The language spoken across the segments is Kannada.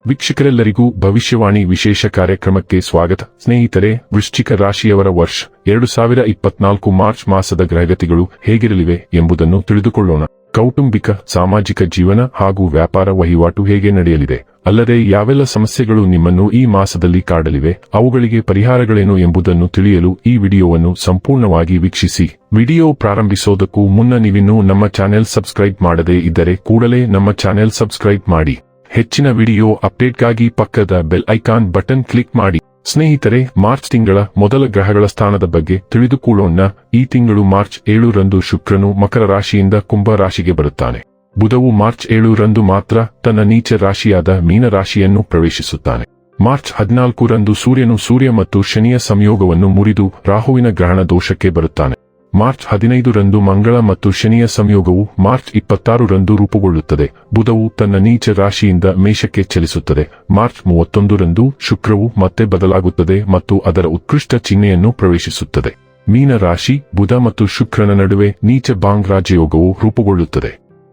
ವೀಕ್ಷಕರೆಲ್ಲರಿಗೂ ಭವಿಷ್ಯವಾಣಿ ವಿಶೇಷ ಕಾರ್ಯಕ್ರಮಕ್ಕೆ ಸ್ವಾಗತ. ಸ್ನೇಹಿತರೆ, ವೃಶ್ಚಿಕ ರಾಶಿಯವರ ವರ್ಷ 2024 ಮಾರ್ಚ್ ಮಾಸದ ಗ್ರಹಗತಿಗಳು ಹೇಗಿರಲಿವೆ ಎಂಬುದನ್ನು ತಿಳಿದುಕೊಳ್ಳೋಣ. ಕೌಟುಂಬಿಕ, ಸಾಮಾಜಿಕ ಜೀವನ ಹಾಗೂ ವ್ಯಾಪಾರ ವಹಿವಾಟು ಹೇಗೆ ನಡೆಯಲಿದೆ, ಅಲ್ಲದೆ ಯಾವೆಲ್ಲ ಸಮಸ್ಯೆಗಳು ನಿಮ್ಮನ್ನು ಈ ಮಾಸದಲ್ಲಿ ಕಾಡಲಿವೆ, ಅವುಗಳಿಗೆ ಪರಿಹಾರಗಳೇನು ಎಂಬುದನ್ನು ತಿಳಿಯಲು ಈ ವಿಡಿಯೋವನ್ನು ಸಂಪೂರ್ಣವಾಗಿ ವೀಕ್ಷಿಸಿ. ವಿಡಿಯೋ ಪ್ರಾರಂಭಿಸೋದಕ್ಕೂ ಮುನ್ನ ನೀವಿನ್ನೂ ನಮ್ಮ ಚಾನೆಲ್ ಸಬ್ಸ್ಕ್ರೈಬ್ ಮಾಡದೇ ಇದ್ದರೆ ಕೂಡಲೇ ನಮ್ಮ ಚಾನೆಲ್ ಸಬ್ಸ್ಕ್ರೈಬ್ ಮಾಡಿ. ಹೆಚ್ಚಿನ ವಿಡಿಯೋ ಅಪ್ಡೇಟ್ಗಾಗಿ ಪಕ್ಕದ ಬೆಲ್ ಐಕಾನ್ ಬಟನ್ ಕ್ಲಿಕ್ ಮಾಡಿ. ಸ್ನೇಹಿತರೆ, ಮಾರ್ಚ್ ತಿಂಗಳ ಮೊದಲ ಗ್ರಹಗಳ ಸ್ಥಾನದ ಬಗ್ಗೆ ತಿಳಿದುಕೊಳ್ಳೋಣ. ಈ ತಿಂಗಳು ಮಾರ್ಚ್ 7 ರಂದು ಶುಕ್ರನು ಮಕರ ರಾಶಿಯಿಂದ ಕುಂಭ ರಾಶಿಗೆ ಬರುತ್ತಾನೆ. ಬುಧವು ಮಾರ್ಚ್ 7 ರಂದು ಮಾತ್ರ ತನ್ನ ನೀಚ ರಾಶಿಯಾದ ಮೀನ ರಾಶಿಯನ್ನು ಪ್ರವೇಶಿಸುತ್ತಾನೆ. ಮಾರ್ಚ್ 14 ರಂದು ಸೂರ್ಯನು ಸೂರ್ಯ ಮತ್ತು ಶನಿಯ ಸಂಯೋಗವನ್ನು ಮುರಿದು ರಾಹುವಿನ ಗ್ರಹಣ ದೋಷಕ್ಕೆ ಬರುತ್ತಾನೆ. ಮಾರ್ಚ್ 15 ರಂದು ಮಂಗಳ ಮತ್ತು ಶನಿಯ ಸಂಯೋಗವು ಮಾರ್ಚ್ 26 ರಂದು ರೂಪುಗೊಳ್ಳುತ್ತದೆ. ಬುಧವು ತನ್ನ ನೀಚ ರಾಶಿಯಿಂದ ಮೇಷಕ್ಕೆ ಚಲಿಸುತ್ತದೆ. ಮಾರ್ಚ್ 31 ರಂದು ಶುಕ್ರವು ಮತ್ತೆ ಬದಲಾಗುತ್ತದೆ ಮತ್ತು ಅದರ ಉತ್ಕೃಷ್ಟ ಚಿಹ್ನೆಯನ್ನು ಪ್ರವೇಶಿಸುತ್ತದೆ. ಮೀನ ರಾಶಿ, ಬುಧ ಮತ್ತು ಶುಕ್ರನ ನಡುವೆ ನೀಚ ಬಾಂಗ್ ರಾಜಯೋಗವು ರೂಪುಗೊಳ್ಳುತ್ತದೆ.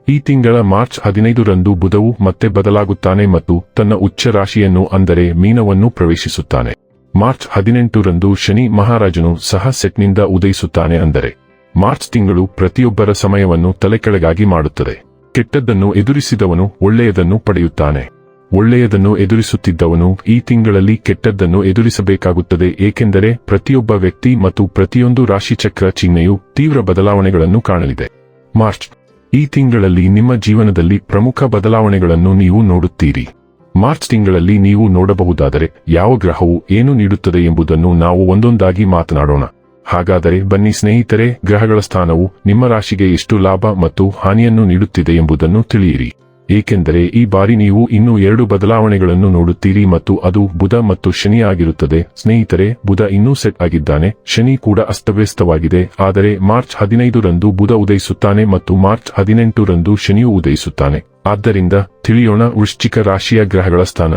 ಈ ತಿಂಗಳ ಮಾರ್ಚ್ 15 ರಂದು ಬುಧವು ಮತ್ತೆ ಬದಲಾಗುತ್ತಾನೆ ಮತ್ತು ತನ್ನ ಉಚ್ಚ ರಾಶಿಯನ್ನು ಅಂದರೆ ಮೀನವನ್ನು ಪ್ರವೇಶಿಸುತ್ತಾನೆ. ಮಾರ್ಚ್ 18 ರಂದು ಶನಿ ಮಹಾರಾಜನು ಸಹ ಸೆಟ್ನಿಂದ ಉದಯಿಸುತ್ತಾನೆ. ಅಂದರೆ ಮಾರ್ಚ್ ತಿಂಗಳು ಪ್ರತಿಯೊಬ್ಬರ ಸಮಯವನ್ನು ತಲೆಕೆಳಗಾಗಿ ಮಾಡುತ್ತದೆ. ಕೆಟ್ಟದ್ದನ್ನು ಎದುರಿಸಿದವನು ಒಳ್ಳೆಯದನ್ನು ಪಡೆಯುತ್ತಾನೆ. ಒಳ್ಳೆಯದನ್ನು ಎದುರಿಸುತ್ತಿದ್ದವನು ಈ ತಿಂಗಳಲ್ಲಿ ಕೆಟ್ಟದ್ದನ್ನು ಎದುರಿಸಬೇಕಾಗುತ್ತದೆ, ಏಕೆಂದರೆ ಪ್ರತಿಯೊಬ್ಬ ವ್ಯಕ್ತಿ ಮತ್ತು ಪ್ರತಿಯೊಂದು ರಾಶಿಚಕ್ರ ಚಿಹ್ನೆಯು ತೀವ್ರ ಬದಲಾವಣೆಗಳನ್ನು ಕಾಣಲಿದೆ. ಮಾರ್ಚ್ ಈ ತಿಂಗಳಲ್ಲಿ ನಿಮ್ಮ ಜೀವನದಲ್ಲಿ ಪ್ರಮುಖ ಬದಲಾವಣೆಗಳನ್ನು ನೀವು ನೋಡುತ್ತೀರಿ. ಮಾರ್ಚ್ ತಿಂಗಳಲ್ಲಿ ನೀವು ನೋಡಬಹುದಾದರೆ ಯಾವ ಗ್ರಹವು ಏನು ನೀಡುತ್ತದೆ ಎಂಬುದನ್ನು ನಾವು ಒಂದೊಂದಾಗಿ ಮಾತನಾಡೋಣ. ಹಾಗಾದರೆ ಬನ್ನಿ ಸ್ನೇಹಿತರೆ, ಗ್ರಹಗಳ ಸ್ಥಾನವು ನಿಮ್ಮ ರಾಶಿಗೆ ಎಷ್ಟು ಲಾಭ ಮತ್ತು ಹಾನಿಯನ್ನು ನೀಡುತ್ತಿದೆ ಎಂಬುದನ್ನು ತಿಳಿಯಿರಿ. ಏಕೆಂದರೆ ಈ ಬಾರಿ ನೀವು ಇನ್ನೂ 2 ಬದಲಾವಣೆಗಳನ್ನು ನೋಡುತ್ತೀರಿ ಮತ್ತು ಅದು ಬುಧ ಮತ್ತು ಶನಿ ಆಗಿರುತ್ತದೆ. ಸ್ನೇಹಿತರೆ, ಬುಧ ಇನ್ನೂ ಸೆಟ್ ಆಗಿದ್ದಾನೆ, ಶನಿ ಕೂಡ ಅಸ್ತವ್ಯಸ್ತವಾಗಿದೆ. ಆದರೆ ಮಾರ್ಚ್ 15 ರಂದು ಬುಧ ಉದಯಿಸುತ್ತಾನೆ ಮತ್ತು ಮಾರ್ಚ್ 18 ರಂದು ಶನಿಯು ಉದಯಿಸುತ್ತಾನೆ. ಆದ್ದರಿಂದ ತಿಳಿಯೋಣ ವೃಶ್ಚಿಕ ರಾಶಿಯ ಗ್ರಹಗಳ ಸ್ಥಾನ.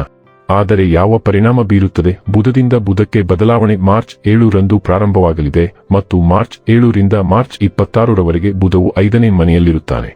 ಆದರೆ ಯಾವ ಪರಿಣಾಮ ಬೀರುತ್ತದೆ? ಬುಧದಿಂದ ಬುಧಕ್ಕೆ ಬದಲಾವಣೆ ಮಾರ್ಚ್ 7 ರಂದು ಪ್ರಾರಂಭವಾಗಲಿದೆ ಮತ್ತು ಮಾರ್ಚ್ 7 ರಿಂದ ಮಾರ್ಚ್ 26 ರವರೆಗೆ ಬುಧವು 5ನೇ ಮನೆಯಲ್ಲಿರುತ್ತಾನೆ.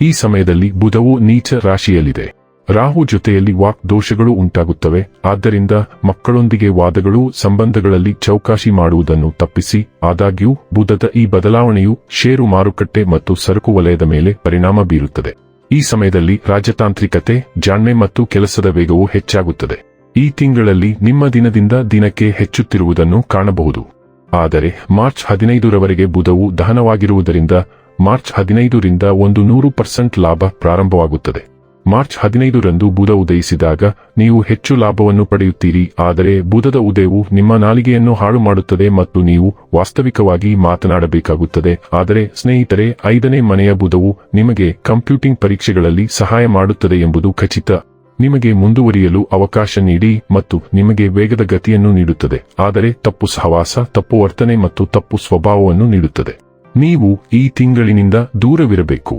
ಈ ಸಮಯದಲ್ಲಿ ಬುಧವು ನೀಚ ರಾಶಿಯಲ್ಲಿದೆ. ರಾಹು ಜೊತೆಯಲ್ಲಿ ವಾಕ್ ದೋಷಗಳು ಉಂಟಾಗುತ್ತವೆ. ಆದ್ದರಿಂದ ಮಕ್ಕಳೊಂದಿಗೆ ವಾದಗಳು, ಸಂಬಂಧಗಳಲ್ಲಿ ಚೌಕಾಶಿ ಮಾಡುವುದನ್ನು ತಪ್ಪಿಸಿ. ಆದಾಗ್ಯೂ ಬುಧದ ಈ ಬದಲಾವಣೆಯು ಷೇರು ಮಾರುಕಟ್ಟೆ ಮತ್ತು ಸರಕು ವಲಯದ ಮೇಲೆ ಪರಿಣಾಮ ಬೀರುತ್ತದೆ. ಈ ಸಮಯದಲ್ಲಿ ರಾಜತಾಂತ್ರಿಕತೆ, ಜಾಣ್ಮೆ ಮತ್ತು ಕೆಲಸದ ವೇಗವು ಹೆಚ್ಚಾಗುತ್ತದೆ. ಈ ತಿಂಗಳಲ್ಲಿ ನಿಮ್ಮ ದಿನದಿಂದ ದಿನಕ್ಕೆ ಹೆಚ್ಚುತ್ತಿರುವುದನ್ನು ಕಾಣಬಹುದು. ಆದರೆ ಮಾರ್ಚ್ 15 ರವರೆಗೆ ಬುಧವು ದಹನವಾಗಿರುವುದರಿಂದ ಮಾರ್ಚ್ 15 ರಿಂದ 100% ಲಾಭ ಪ್ರಾರಂಭವಾಗುತ್ತದೆ. ಮಾರ್ಚ್ 15 ರಂದು ಬುಧ ಉದಯಿಸಿದಾಗ ನೀವು ಹೆಚ್ಚು ಲಾಭವನ್ನು ಪಡೆಯುತ್ತೀರಿ. ಆದರೆ ಬುಧದ ಉದಯವು ನಿಮ್ಮ ನಾಲಿಗೆಯನ್ನು ಹಾಳು ಮಾಡುತ್ತದೆ ಮತ್ತು ನೀವು ವಾಸ್ತವಿಕವಾಗಿ ಮಾತನಾಡಬೇಕಾಗುತ್ತದೆ. ಆದರೆ ಸ್ನೇಹಿತರೆ, 5ನೇ ಮನೆಯ ಬುಧವು ನಿಮಗೆ ಕಂಪ್ಯೂಟಿಂಗ್ ಪರೀಕ್ಷೆಗಳಲ್ಲಿ ಸಹಾಯ ಮಾಡುತ್ತದೆ ಎಂಬುದು ಖಚಿತ. ನಿಮಗೆ ಮುಂದುವರಿಯಲು ಅವಕಾಶ ನೀಡಿ ಮತ್ತು ನಿಮಗೆ ವೇಗದ ಗತಿಯನ್ನು ನೀಡುತ್ತದೆ. ಆದರೆ ತಪ್ಪು ಸಹವಾಸ, ತಪ್ಪು ವರ್ತನೆ ಮತ್ತು ತಪ್ಪು ಸ್ವಭಾವವನ್ನು ನೀಡುತ್ತದೆ. ನೀವು ಈ ತಿಂಗಳಿನಿಂದ ದೂರವಿರಬೇಕು.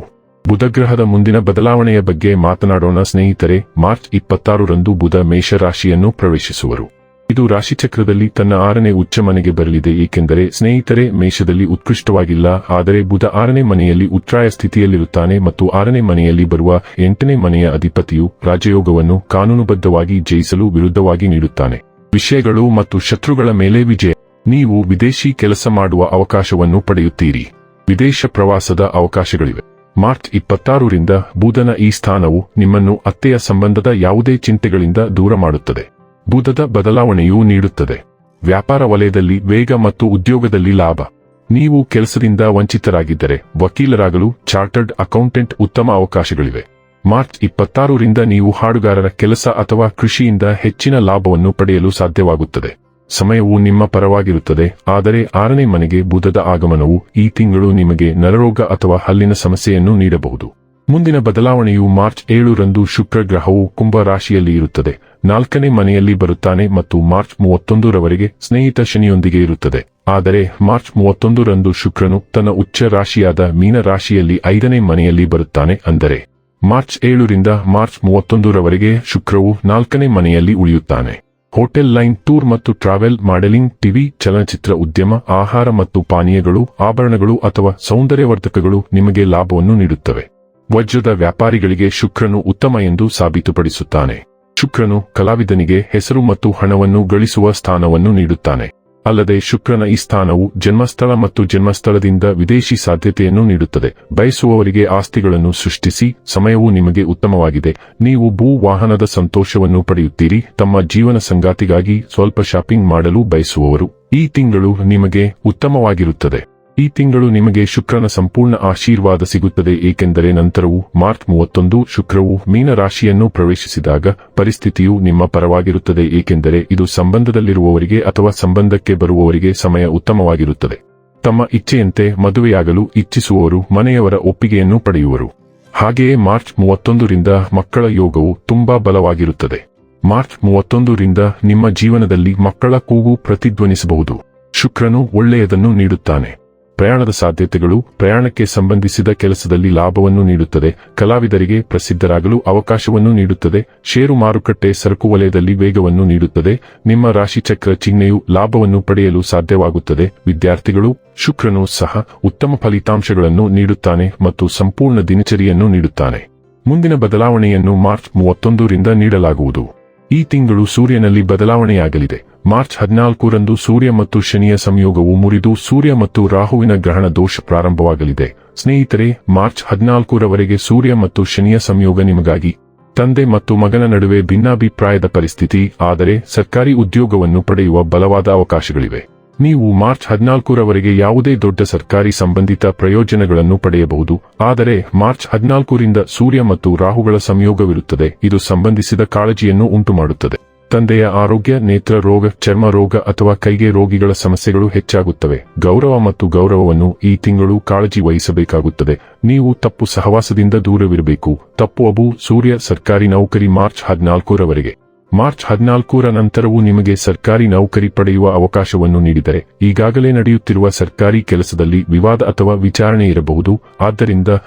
ಬುಧಗ್ರಹದ ಮುಂದಿನ ಬದಲಾವಣೆಯ ಬಗ್ಗೆ ಮಾತನಾಡೋಣ. ಸ್ನೇಹಿತರೆ, ಮಾರ್ಚ್ 26 ರಂದು ಬುಧ ಮೇಷ ರಾಶಿಯನ್ನು ಪ್ರವೇಶಿಸುವರು. ಇದು ರಾಶಿಚಕ್ರದಲ್ಲಿ ತನ್ನ 6ನೇ ಉಚ್ಚ ಮನೆಗೆ ಬರಲಿದೆ. ಏಕೆಂದರೆ ಸ್ನೇಹಿತರೆ, ಮೇಷದಲ್ಲಿ ಉತ್ಕೃಷ್ಟವಾಗಿಲ್ಲ. ಆದರೆ ಬುಧ 6ನೇ ಮನೆಯಲ್ಲಿ ಉಚ್ಛ್ರಾಯ ಸ್ಥಿತಿಯಲ್ಲಿರುತ್ತಾನೆ ಮತ್ತು 6ನೇ ಮನೆಯಲ್ಲಿ ಬರುವ 8ನೇ ಮನೆಯ ಅಧಿಪತಿಯು ರಾಜಯೋಗವನ್ನು ಕಾನೂನುಬದ್ಧವಾಗಿ ಜಯಿಸಲು ವಿರುದ್ಧವಾಗಿ ನೀಡುತ್ತಾನೆ. ವಿಷಯಗಳು ಮತ್ತು ಶತ್ರುಗಳ ಮೇಲೆ ವಿಜಯ. ನೀವು ವಿದೇಶಿ ಕೆಲಸ ಮಾಡುವ ಅವಕಾಶವನ್ನು ಪಡೆಯುತ್ತೀರಿ. ವಿದೇಶ ಪ್ರವಾಸದ ಅವಕಾಶಗಳಿವೆ. ಮಾರ್ಚ್ 26 ರಿಂದ ಬುಧನ ಈ ಸ್ಥಾನವು ನಿಮ್ಮನ್ನು ಅತ್ತೆಯ ಸಂಬಂಧದ ಯಾವುದೇ ಚಿಂತೆಗಳಿಂದ ದೂರ ಮಾಡುತ್ತದೆ. ಬುಧದ ಬದಲಾವಣೆಯೂ ನೀಡುತ್ತದೆ. ವ್ಯಾಪಾರ ವಲಯದಲ್ಲಿ ವೇಗ ಮತ್ತು ಉದ್ಯೋಗದಲ್ಲಿ ಲಾಭ. ನೀವು ಕೆಲಸದಿಂದ ವಂಚಿತರಾಗಿದ್ದರೆ ವಕೀಲರಾಗಲು ಚಾರ್ಟರ್ಡ್ ಅಕೌಂಟೆಂಟ್ ಉತ್ತಮ ಅವಕಾಶಗಳಿವೆ. ಮಾರ್ಚ್ 26 ರಿಂದ ನೀವು ಹಾಡುಗಾರರ ಕೆಲಸ ಅಥವಾ ಕೃಷಿಯಿಂದ ಹೆಚ್ಚಿನ ಲಾಭವನ್ನು ಪಡೆಯಲು ಸಾಧ್ಯವಾಗುತ್ತದೆ. ಸಮಯವು ನಿಮ್ಮ ಪರವಾಗಿರುತ್ತದೆ. ಆದರೆ 6ನೇ ಮನೆಗೆ ಬುಧದ ಆಗಮನವು ಈ ತಿಂಗಳು ನಿಮಗೆ ನರರೋಗ ಅಥವಾ ಹಲ್ಲಿನ ಸಮಸ್ಯೆಯನ್ನು ನೀಡಬಹುದು. ಮುಂದಿನ ಬದಲಾವಣೆಯು ಮಾರ್ಚ್ 7 ರಂದು ಶುಕ್ರ ಗ್ರಹವು ಕುಂಭ ರಾಶಿಯಲ್ಲಿ ಇರುತ್ತದೆ. 4ನೇ ಮನೆಯಲ್ಲಿ ಬರುತ್ತಾನೆ ಮತ್ತು ಮಾರ್ಚ್ 31 ರವರೆಗೆ ಸ್ನೇಹಿತ ಶನಿಯೊಂದಿಗೆ ಇರುತ್ತದೆ. ಆದರೆ ಮಾರ್ಚ್ 31 ರಂದು ಶುಕ್ರನು ತನ್ನ ಉಚ್ಚ ರಾಶಿಯಾದ ಮೀನ ರಾಶಿಯಲ್ಲಿ 5ನೇ ಮನೆಯಲ್ಲಿ ಬರುತ್ತಾನೆ. ಅಂದರೆ ಮಾರ್ಚ್ 7 ರಿಂದ ಮಾರ್ಚ್ 31 ರವರೆಗೆ ಶುಕ್ರವು 4ನೇ ಮನೆಯಲ್ಲಿ ಉಳಿಯುತ್ತಾನೆ. ಹೋಟೆಲ್ ಲೈನ್, ಟೂರ್ ಮತ್ತು ಟ್ರಾವೆಲ್, ಮಾಡೆಲಿಂಗ್, ಟಿವಿ, ಚಲನಚಿತ್ರ ಉದ್ಯಮ, ಆಹಾರ ಮತ್ತು ಪಾನೀಯಗಳು, ಆಭರಣಗಳು ಅಥವಾ ಸೌಂದರ್ಯವರ್ಧಕಗಳು ನಿಮಗೆ ಲಾಭವನ್ನು ನೀಡುತ್ತವೆ. ವಜ್ರದ ವ್ಯಾಪಾರಿಗಳಿಗೆ ಶುಕ್ರನು ಉತ್ತಮ ಎಂದು ಸಾಬೀತುಪಡಿಸುತ್ತಾನೆ. ಶುಕ್ರನು ಕಲಾವಿದನಿಗೆ ಹೆಸರು ಮತ್ತು ಹಣವನ್ನು ಗಳಿಸುವ ಸ್ಥಾನವನ್ನು ನೀಡುತ್ತಾನೆ. ಅಲ್ಲದೆ ಶುಕ್ರನ ಈ ಸ್ಥಾನವು ಜನ್ಮಸ್ಥಳ ಮತ್ತು ಜನ್ಮಸ್ಥಳದಿಂದ ವಿದೇಶಿ ಸಾಧ್ಯತೆಯನ್ನು ನೀಡುತ್ತದೆ. ಬಯಸುವವರಿಗೆ ಆಸ್ತಿಗಳನ್ನು ಸೃಷ್ಟಿಸಿ ಸಮಯವು ನಿಮಗೆ ಉತ್ತಮವಾಗಿದೆ. ನೀವು ಭೂ ವಾಹನದ ಸಂತೋಷವನ್ನು ಪಡೆಯುತ್ತೀರಿ. ತಮ್ಮ ಜೀವನ ಸಂಗಾತಿಗಾಗಿ ಸ್ವಲ್ಪ ಶಾಪಿಂಗ್ ಮಾಡಲು ಬಯಸುವವರು ಈ ತಿಂಗಳು ನಿಮಗೆ ಉತ್ತಮವಾಗಿರುತ್ತದೆ. ಈ ತಿಂಗಳು ನಿಮಗೆ ಶುಕ್ರನ ಸಂಪೂರ್ಣ ಆಶೀರ್ವಾದ ಸಿಗುತ್ತದೆ, ಏಕೆಂದರೆ ನಂತರವೂ ಮಾರ್ಚ್ 31 ಶುಕ್ರವು ಮೀನ ರಾಶಿಯನ್ನು ಪ್ರವೇಶಿಸಿದಾಗ ಪರಿಸ್ಥಿತಿಯು ನಿಮ್ಮ ಪರವಾಗಿರುತ್ತದೆ, ಏಕೆಂದರೆ ಇದು ಸಂಬಂಧದಲ್ಲಿರುವವರಿಗೆ ಅಥವಾ ಸಂಬಂಧಕ್ಕೆ ಬರುವವರಿಗೆ ಸಮಯ ಉತ್ತಮವಾಗಿರುತ್ತದೆ. ತಮ್ಮ ಇಚ್ಛೆಯಂತೆ ಮದುವೆಯಾಗಲು ಇಚ್ಛಿಸುವವರು ಮನೆಯವರ ಒಪ್ಪಿಗೆಯನ್ನು ಪಡೆಯುವರು. ಹಾಗೆಯೇ ಮಾರ್ಚ್ 31 ರಿಂದ ಮಕ್ಕಳ ಯೋಗವು ತುಂಬಾ ಬಲವಾಗಿರುತ್ತದೆ. ಮಾರ್ಚ್ 31 ರಿಂದ ನಿಮ್ಮ ಜೀವನದಲ್ಲಿ ಮಕ್ಕಳ ಕೂಗು ಪ್ರತಿಧ್ವನಿಸಬಹುದು. ಶುಕ್ರನು ಒಳ್ಳೆಯದನ್ನು ನೀಡುತ್ತಾನೆ. ಪ್ರಯಾಣದ ಸಾಧ್ಯತೆಗಳು, ಪ್ರಯಾಣಕ್ಕೆ ಸಂಬಂಧಿಸಿದ ಕೆಲಸದಲ್ಲಿ ಲಾಭವನ್ನು ನೀಡುತ್ತದೆ. ಕಲಾವಿದರಿಗೆ ಪ್ರಸಿದ್ಧರಾಗಲು ಅವಕಾಶವನ್ನು ನೀಡುತ್ತದೆ. ಷೇರು ಮಾರುಕಟ್ಟೆ ಸರಕು ವಲಯದಲ್ಲಿ ವೇಗವನ್ನು ನೀಡುತ್ತದೆ. ನಿಮ್ಮ ರಾಶಿಚಕ್ರ ಚಿಹ್ನೆಯು ಲಾಭವನ್ನು ಪಡೆಯಲು ಸಾಧ್ಯವಾಗುತ್ತದೆ. ವಿದ್ಯಾರ್ಥಿಗಳು, ಶುಕ್ರನು ಸಹ ಉತ್ತಮ ಫಲಿತಾಂಶಗಳನ್ನು ನೀಡುತ್ತಾನೆ ಮತ್ತು ಸಂಪೂರ್ಣ ದಿನಚರಿಯನ್ನು ನೀಡುತ್ತಾನೆ. ಮುಂದಿನ ಬದಲಾವಣೆಯನ್ನು ಮಾರ್ಚ್ 31 ರಿಂದ ನೀಡಲಾಗುವುದು. ಈ ತಿಂಗಳು ಸೂರ್ಯನಲ್ಲಿ ಬದಲಾವಣೆಯಾಗಲಿದೆ. ಮಾರ್ಚ್ 14 ರಂದು ಸೂರ್ಯ ಮತ್ತು ಶನಿಯ ಸಂಯೋಗವು ಮುರಿದು ಸೂರ್ಯ ಮತ್ತು ರಾಹುವಿನ ಗ್ರಹಣ ದೋಷ ಪ್ರಾರಂಭವಾಗಲಿದೆ. ಸ್ನೇಹಿತರೆ, ಮಾರ್ಚ್ 14 ರವರೆಗೆ ಸೂರ್ಯ ಮತ್ತು ಶನಿಯ ಸಂಯೋಗ ನಿಮಗಾಗಿ ತಂದೆ ಮತ್ತು ಮಗನ ನಡುವೆ ಭಿನ್ನಾಭಿಪ್ರಾಯದ ಪರಿಸ್ಥಿತಿ, ಆದರೆ ಸರ್ಕಾರಿ ಉದ್ಯೋಗವನ್ನು ಪಡೆಯುವ ಬಲವಾದ ಅವಕಾಶಗಳಿವೆ. ನೀವು ಮಾರ್ಚ್ 14 ರವರೆಗೆ ಯಾವುದೇ ದೊಡ್ಡ ಸರ್ಕಾರಿ ಸಂಬಂಧಿತ ಪ್ರಯೋಜನಗಳನ್ನು ಪಡೆಯಬಹುದು. ಆದರೆ ಮಾರ್ಚ್ 14 ರಿಂದ ಸೂರ್ಯ ಮತ್ತು ರಾಹುಗಳ ಸಂಯೋಗವಿರುತ್ತದೆ. ಇದು ಸಂಬಂಧಿಸಿದ ಕಾಳಜಿಯನ್ನು ಉಂಟುಮಾಡುತ್ತದೆ. ತಂದೆಯ ಆರೋಗ್ಯ, ನೇತ್ರ ರೋಗ, ಚರ್ಮ ರೋಗ ಅಥವಾ ಕೈಗೆ ರೋಗಿಗಳ ಸಮಸ್ಯೆಗಳು ಹೆಚ್ಚಾಗುತ್ತವೆ. ಗೌರವ ಮತ್ತು ಗೌರವವನ್ನು ಈ ತಿಂಗಳು ಕಾಳಜಿ ವಹಿಸಬೇಕಾಗುತ್ತದೆ. ನೀವು ತಪ್ಪು ಸಹವಾಸದಿಂದ ದೂರವಿರಬೇಕು. ತಪ್ಪು ಅಬು ಸೂರ್ಯ ಸರ್ಕಾರಿ ನೌಕರಿ ಮಾರ್ಚ್ 14 ರವರೆಗೆ. ಮಾರ್ಚ್ 14 ರ ನಂತರವೂ ನಿಮಗೆ ಸರ್ಕಾರಿ ನೌಕರಿ ಪಡೆಯುವ ಅವಕಾಶವನ್ನು ನೀಡಿದರೆ ಈಗಾಗಲೇ ನಡೆಯುತ್ತಿರುವ ಸರ್ಕಾರಿ ಕೆಲಸದಲ್ಲಿ ವಿವಾದ ಅಥವಾ ವಿಚಾರಣೆ ಇರಬಹುದು. ಆದ್ದರಿಂದ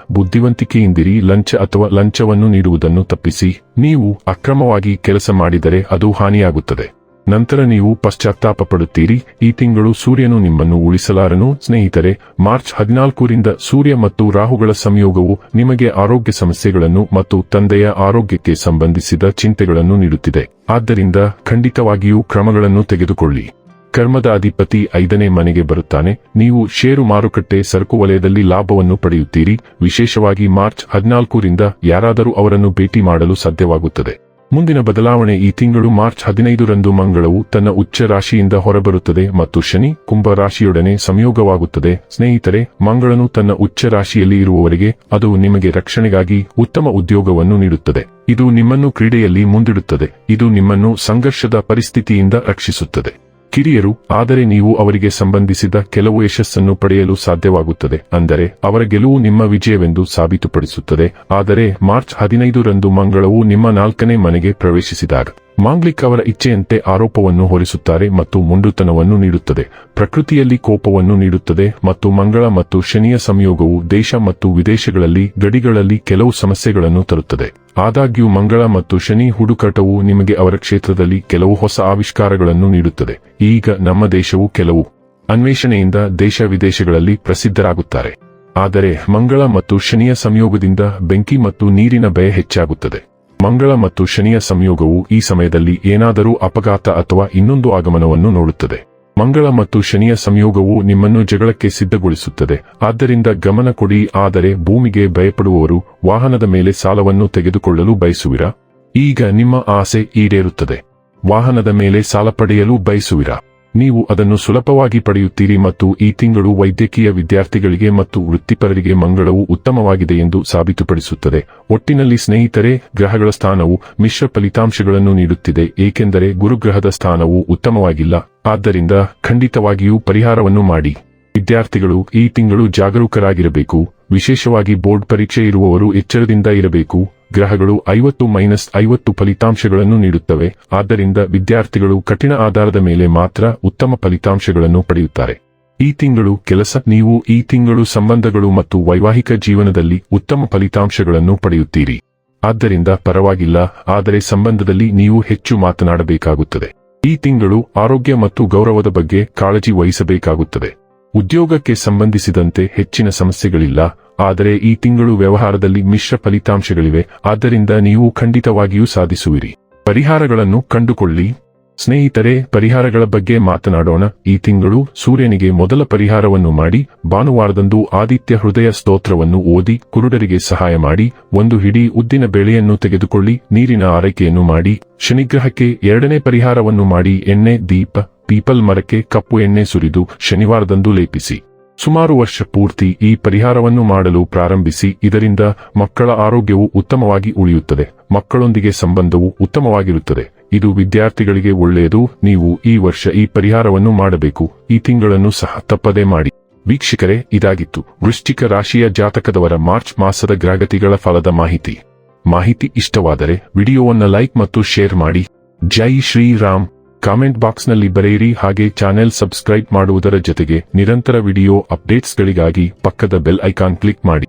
ಬುದ್ಧಿವಂತಿಕೆಯಿಂದಿರಿ. ಲಂಚ ಅಥವಾ ಲಂಚವನ್ನು ನೀಡುವುದನ್ನು ತಪ್ಪಿಸಿ. ನೀವು ಅಕ್ರಮವಾಗಿ ಕೆಲಸ ಮಾಡಿದರೆ ಅದು ಹಾನಿಯಾಗುತ್ತದೆ. ನಂತರ ನೀವು ಪಶ್ಚಾತ್ತಾಪ ಪಡುತ್ತೀರಿ. ಈ ತಿಂಗಳು ಸೂರ್ಯನು ನಿಮ್ಮನ್ನು ಉಳಿಸಲಾರನು. ಸ್ನೇಹಿತರೆ, ಮಾರ್ಚ್ 14 ರಿಂದ ಸೂರ್ಯ ಮತ್ತು ರಾಹುಗಳ ಸಂಯೋಗವು ನಿಮಗೆ ಆರೋಗ್ಯ ಸಮಸ್ಯೆಗಳನ್ನು ಮತ್ತು ತಂದೆಯ ಆರೋಗ್ಯಕ್ಕೆ ಸಂಬಂಧಿಸಿದ ಚಿಂತೆಗಳನ್ನು ನೀಡುತ್ತಿದೆ. ಆದ್ದರಿಂದ ಖಂಡಿತವಾಗಿಯೂ ಕ್ರಮಗಳನ್ನು ತೆಗೆದುಕೊಳ್ಳಿ. ಕರ್ಮದ ಅಧಿಪತಿ 5ನೇ ಮನೆಗೆ ಬರುತ್ತಾನೆ. ನೀವು ಷೇರು ಮಾರುಕಟ್ಟೆ ಸರಕು ವಲಯದಲ್ಲಿ ಲಾಭವನ್ನು ಪಡೆಯುತ್ತೀರಿ. ವಿಶೇಷವಾಗಿ ಮಾರ್ಚ್ 14 ರಿಂದ ಯಾರಾದರೂ ಅವರನ್ನು ಭೇಟಿ ಮಾಡಲು ಸಾಧ್ಯವಾಗುತ್ತದೆ. ಮುಂದಿನ ಬದಲಾವಣೆ ಈ ತಿಂಗಳು ಮಾರ್ಚ್ 15 ರಂದು ಮಂಗಳವು ತನ್ನ ಉಚ್ಚ ರಾಶಿಯಿಂದ ಹೊರಬರುತ್ತದೆ ಮತ್ತು ಶನಿ ಕುಂಭ ರಾಶಿಯೊಡನೆ ಸಂಯೋಗವಾಗುತ್ತದೆ. ಸ್ನೇಹಿತರೆ, ಮಂಗಳನು ತನ್ನ ಉಚ್ಚ ರಾಶಿಯಲ್ಲಿ ಇರುವವರೆಗೆ ಅದು ನಿಮಗೆ ರಕ್ಷಣೆಗಾಗಿ ಉತ್ತಮ ಉದ್ಯೋಗವನ್ನು ನೀಡುತ್ತದೆ. ಇದು ನಿಮ್ಮನ್ನು ಕ್ರೀಡೆಯಲ್ಲಿ ಮುಂದಿಡುತ್ತದೆ. ಇದು ನಿಮ್ಮನ್ನು ಸಂಘರ್ಷದ ಪರಿಸ್ಥಿತಿಯಿಂದ ರಕ್ಷಿಸುತ್ತದೆ. ಕಿರಿಯರು, ಆದರೆ ನೀವು ಅವರಿಗೆ ಸಂಬಂಧಿಸಿದ ಕೆಲವು ಯಶಸ್ಸನ್ನು ಪಡೆಯಲು ಸಾಧ್ಯವಾಗುತ್ತದೆ. ಅಂದರೆ ಅವರ ಗೆಲುವು ನಿಮ್ಮ ವಿಜಯವೆಂದು ಸಾಬೀತುಪಡಿಸುತ್ತದೆ. ಆದರೆ ಮಾರ್ಚ್ 15 ರಂದು ಮಂಗಳವು ನಿಮ್ಮ 4ನೇ ಮನೆಗೆ ಪ್ರವೇಶಿಸಿದಾಗ ಮಾಂಗ್ಲಿಕ್ ಅವರ ಇಚ್ಛೆಯಂತೆ ಆರೋಪವನ್ನು ಹೊರಿಸುತ್ತಾರೆ ಮತ್ತು ಮುಂಡುತನವನ್ನು ನೀಡುತ್ತದೆ. ಪ್ರಕೃತಿಯಲ್ಲಿ ಕೋಪವನ್ನು ನೀಡುತ್ತದೆ ಮತ್ತು ಮಂಗಳ ಮತ್ತು ಶನಿಯ ಸಂಯೋಗವು ದೇಶ ಮತ್ತು ವಿದೇಶಗಳಲ್ಲಿ ಗಡಿಗಳಲ್ಲಿ ಕೆಲವು ಸಮಸ್ಯೆಗಳನ್ನು ತರುತ್ತದೆ. ಆದಾಗ್ಯೂ ಮಂಗಳ ಮತ್ತು ಶನಿ ಹುಡುಕಾಟವು ನಿಮಗೆ ಅವರ ಕ್ಷೇತ್ರದಲ್ಲಿ ಕೆಲವು ಹೊಸ ಆವಿಷ್ಕಾರಗಳನ್ನು ನೀಡುತ್ತದೆ. ಈಗ ನಮ್ಮ ದೇಶವು ಕೆಲವು ಅನ್ವೇಷಣೆಯಿಂದ ದೇಶ ವಿದೇಶಗಳಲ್ಲಿ ಪ್ರಸಿದ್ಧರಾಗುತ್ತಾರೆ. ಆದರೆ ಮಂಗಳ ಮತ್ತು ಶನಿಯ ಸಂಯೋಗದಿಂದ ಬೆಂಕಿ ಮತ್ತು ನೀರಿನ ಭಯ ಹೆಚ್ಚಾಗುತ್ತದೆ. ಮಂಗಳ ಮತ್ತು ಶನಿಯ ಸಂಯೋಗವು ಈ ಸಮಯದಲ್ಲಿ ಏನಾದರೂ ಅಪಘಾತ ಅಥವಾ ಇನ್ನೊಂದು ಆಗಮನವನ್ನು ನೋಡುತ್ತದೆ. ಮಂಗಳ ಮತ್ತು ಶನಿಯ ಸಂಯೋಗವು ನಿಮ್ಮನ್ನು ಜಗಳಕ್ಕೆ ಸಿದ್ಧಗೊಳಿಸುತ್ತದೆ. ಆದ್ದರಿಂದ ಗಮನ ಕೊಡಿ. ಆದರೆ ಭೂಮಿಗೆ ಭಯಪಡುವವರು ವಾಹನದ ಮೇಲೆ ಸಾಲವನ್ನು ತೆಗೆದುಕೊಳ್ಳಲು ಬಯಸುವಿರಾ? ಈಗ ನಿಮ್ಮ ಆಸೆ ಈಡೇರುತ್ತದೆ. ವಾಹನದ ಮೇಲೆ ಸಾಲ ಪಡೆಯಲು ಬಯಸುವಿರಾ? ನೀವು ಅದನ್ನು ಸುಲಭವಾಗಿ ಪಡೆಯುತ್ತೀರಿ. ಮತ್ತು ಈ ತಿಂಗಳು ವೈದ್ಯಕೀಯ ವಿದ್ಯಾರ್ಥಿಗಳಿಗೆ ಮತ್ತು ವೃತ್ತಿಪರರಿಗೆ ಮಂಗಳವು ಉತ್ತಮವಾಗಿದೆ ಎಂದು ಸಾಬೀತುಪಡಿಸುತ್ತದೆ. ಒಟ್ಟಿನಲ್ಲಿ ಸ್ನೇಹಿತರೆ, ಗ್ರಹಗಳ ಸ್ಥಾನವು ಮಿಶ್ರ ಫಲಿತಾಂಶಗಳನ್ನು ನೀಡುತ್ತಿದೆ, ಏಕೆಂದರೆ ಗುರುಗ್ರಹದ ಸ್ಥಾನವು ಉತ್ತಮವಾಗಿಲ್ಲ. ಆದ್ದರಿಂದ ಖಂಡಿತವಾಗಿಯೂ ಪರಿಹಾರವನ್ನು ಮಾಡಿ. ವಿದ್ಯಾರ್ಥಿಗಳು ಈ ತಿಂಗಳು ಜಾಗರೂಕರಾಗಿರಬೇಕು. ವಿಶೇಷವಾಗಿ ಬೋರ್ಡ್ ಪರೀಕ್ಷೆ ಇರುವವರು ಎಚ್ಚರದಿಂದ ಇರಬೇಕು. ಗ್ರಹಗಳು 50-50 ಫಲಿತಾಂಶಗಳನ್ನು ನೀಡುತ್ತವೆ. ಆದ್ದರಿಂದ ವಿದ್ಯಾರ್ಥಿಗಳು ಕಠಿಣ ಆಧಾರದ ಮೇಲೆ ಮಾತ್ರ ಉತ್ತಮ ಫಲಿತಾಂಶಗಳನ್ನು ಪಡೆಯುತ್ತಾರೆ. ಈ ತಿಂಗಳು ಕೆಲಸ. ನೀವು ಈ ತಿಂಗಳು ಸಂಬಂಧಗಳು ಮತ್ತು ವೈವಾಹಿಕ ಜೀವನದಲ್ಲಿ ಉತ್ತಮ ಫಲಿತಾಂಶಗಳನ್ನು ಪಡೆಯುತ್ತೀರಿ. ಆದ್ದರಿಂದ ಪರವಾಗಿಲ್ಲ, ಆದರೆ ಸಂಬಂಧದಲ್ಲಿ ನೀವು ಹೆಚ್ಚು ಮಾತನಾಡಬೇಕಾಗುತ್ತದೆ. ಈ ತಿಂಗಳು ಆರೋಗ್ಯ ಮತ್ತು ಗೌರವದ ಬಗ್ಗೆ ಕಾಳಜಿ ವಹಿಸಬೇಕಾಗುತ್ತದೆ. ಉದ್ಯೋಗಕ್ಕೆ ಸಂಬಂಧಿಸಿದಂತೆ ಹೆಚ್ಚಿನ ಸಮಸ್ಯೆಗಳಿಲ್ಲ, ಆದರೆ ಈ ತಿಂಗಳು ವ್ಯವಹಾರದಲ್ಲಿ ಮಿಶ್ರ ಫಲಿತಾಂಶಗಳಿವೆ. ಆದ್ದರಿಂದ ನೀವು ಖಂಡಿತವಾಗಿಯೂ ಸಾಧಿಸುವಿರಿ. ಪರಿಹಾರಗಳನ್ನು ಕಂಡುಕೊಳ್ಳಿ. ಸ್ನೇಹಿತರೆ, ಪರಿಹಾರಗಳ ಬಗ್ಗೆ ಮಾತನಾಡೋಣ. ಈ ತಿಂಗಳು ಸೂರ್ಯನಿಗೆ ಮೊದಲ ಪರಿಹಾರವನ್ನು ಮಾಡಿ. ಭಾನುವಾರದಂದು ಆದಿತ್ಯ ಹೃದಯ ಸ್ತೋತ್ರವನ್ನು ಓದಿ. ಕುರುಡರಿಗೆ ಸಹಾಯ ಮಾಡಿ. ಒಂದು ಹಿಡಿ ಉದ್ದಿನ ಬೇಳೆಯನ್ನು ತೆಗೆದುಕೊಳ್ಳಿ. ನೀರಿನ ಆರೈಕೆಯನ್ನು ಮಾಡಿ. ಶನಿಗ್ರಹಕ್ಕೆ ಎರಡನೇ ಪರಿಹಾರವನ್ನು ಮಾಡಿ. ಎಣ್ಣೆ ದೀಪ ಪೀಪಲ್ ಮರಕ್ಕೆ ಕಪ್ಪು ಎಣ್ಣೆ ಸುರಿದು ಶನಿವಾರದಂದು ಲೇಪಿಸಿ. ಸುಮಾರು ವರ್ಷ ಪೂರ್ತಿ ಈ ಪರಿಹಾರವನ್ನು ಮಾಡಲು ಪ್ರಾರಂಭಿಸಿ. ಇದರಿಂದ ಮಕ್ಕಳ ಆರೋಗ್ಯವು ಉತ್ತಮವಾಗಿ ಉಳಿಯುತ್ತದೆ. ಮಕ್ಕಳೊಂದಿಗೆ ಸಂಬಂಧವು ಉತ್ತಮವಾಗಿರುತ್ತದೆ. ಇದು ವಿದ್ಯಾರ್ಥಿಗಳಿಗೆ ಒಳ್ಳೆಯದು. ನೀವು ಈ ವರ್ಷ ಈ ಪರಿಹಾರವನ್ನು ಮಾಡಬೇಕು. ಈ ತಿಂಗಳನ್ನು ಸಹ ತಪ್ಪದೇ ಮಾಡಿ. ವೀಕ್ಷಕರೇ, ಇದಾಗಿತ್ತು ವೃಶ್ಚಿಕ ರಾಶಿಯ ಜಾತಕದವರ ಮಾರ್ಚ್ ಮಾಸದ ಗ್ರಹಗತಿಗಳ ಫಲದ ಮಾಹಿತಿ ಇಷ್ಟವಾದರೆ ವಿಡಿಯೋವನ್ನು ಲೈಕ್ ಮತ್ತು ಶೇರ್ ಮಾಡಿ. ಜೈ ಶ್ರೀರಾಮ್. ಕಾಮೆಂಟ್ ಬಾಕ್ಸ್ನಲ್ಲಿ ಬರೆಯಿರಿ. ಹಾಗೆ ಚಾನೆಲ್ ಸಬ್ಸ್ಕ್ರೈಬ್ ಮಾಡುವುದರ ಜೊತೆಗೆ ನಿರಂತರ ವಿಡಿಯೋ ಅಪ್ಡೇಟ್ಸ್ಗಳಿಗಾಗಿ ಪಕ್ಕದ ಬೆಲ್ ಐಕಾನ್ ಕ್ಲಿಕ್ ಮಾಡಿ.